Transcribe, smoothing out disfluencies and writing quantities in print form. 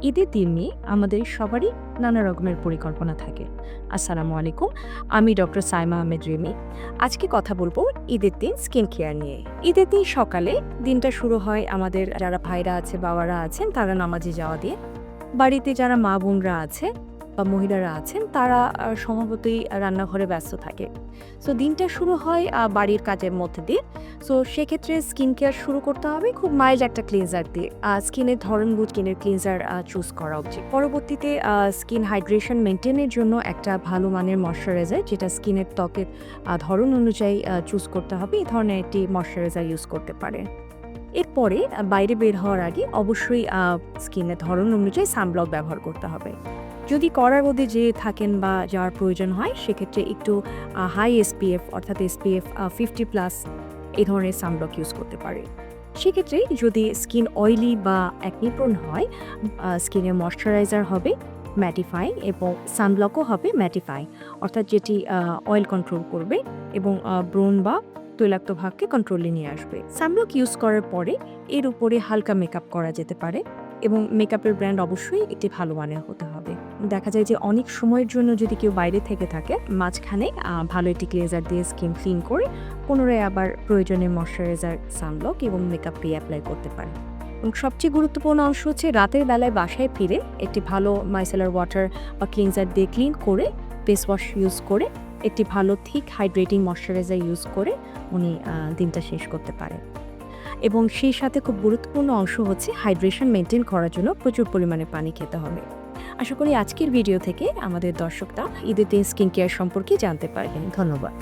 ঈদের দিন নিয়ে আমাদের সবারই নানা রকমের পরিকল্পনা থাকে। আসসালামু আলাইকুম, আমি ডক্টর সাইমা আহমেদ রিমি। আজকে কথা বলবো ঈদের দিন স্কিন কেয়ার নিয়ে। ঈদের দিন সকালে দিনটা শুরু হয় আমাদের যারা ভাইরা আছে, বাবারা আছেন, তারা নামাজে যাওয়া দিয়ে। বাড়িতে যারা মা বোনরা আছে বা মহিলারা আছেন, তারা স্বভাবতই রান্নাঘরে ব্যস্ত থাকে। সো দিনটা শুরু হয় বাড়ির কাজের মধ্যে দিয়ে। সো সেক্ষেত্রে স্কিন কেয়ার শুরু করতে হবে খুব মাইল্ড একটা ক্লিনজার দিয়ে। স্কিনের ধরন বুঝে স্কিনের ক্লিনজার চুজ করা উচিত। পরবর্তীতে স্কিন হাইড্রেশন মেনটেনের জন্য একটা ভালো মানের ময়শ্চারাইজার, যেটা স্কিনের ত্বকের ধরন অনুযায়ী চুজ করতে হবে, এই ধরনের একটি ময়শ্চারাইজার ইউজ করতে পারে। এরপরে বাইরে বের হওয়ার আগে অবশ্যই স্কিনের ধরন অনুযায়ী সানব্লক ব্যবহার করতে হবে। যদি কড়ার মধ্যে যেয়ে থাকেন বা যাওয়ার প্রয়োজন হয়, সেক্ষেত্রে একটু হাই এসপিএফ অর্থাৎ এসপিএফ 50+ এই ধরনের সানব্লক ইউজ করতে পারে। সেক্ষেত্রে যদি স্কিন অয়েলি বা অ্যাকনি প্রোন হয়, স্কিনের ময়শ্চারাইজার হবে ম্যাটিফাই এবং সানব্লকও হবে ম্যাটিফাই, অর্থাৎ যেটি অয়েল কন্ট্রোল করবে এবং ব্রণ বা তৈলাক্ত ভাগকে কন্ট্রোলে নিয়ে আসবে। সানব্লক ইউজ করার পরে এর উপরে হালকা মেকআপ করা যেতে পারে এবং মেকআপের ব্র্যান্ড অবশ্যই একটি ভালো মানের হতে হবে। দেখা যায় যে অনেক সময়ের জন্য যদি কেউ বাইরে থেকে থাকে, মাঝখানে ভালো একটি ক্লিনজার দিয়ে স্কিন ক্লিন করে পুনরায় আবার প্রয়োজনে ময়শ্চারাইজার, সানব্লক এবং মেকআপ অ্যাপ্লাই করতে পারে। এবং সবচেয়ে গুরুত্বপূর্ণ অংশ হচ্ছে রাতের বেলায় বাসায় ফিরে একটি ভালো মাইসেলার ওয়াটার বা ক্লিনজার দিয়ে ক্লিন করে ফেস ওয়াশ ইউজ করে একটি ভালো থিক হাইড্রেটিং ময়শ্চারাইজার ইউজ করে উনি দিনটা শেষ করতে পারেন। এবং সেই সাথে খুব গুরুত্বপূর্ণ অংশ হচ্ছে হাইড্রেশন মেনটেন করার জন্য প্রচুর পরিমাণে পানি খেতে হবে। আশা করি আজকের ভিডিও থেকে আমাদের দর্শকরা ঈদের দিন স্কিন কেয়ার সম্পর্কে জানতে পারবেন। ধন্যবাদ।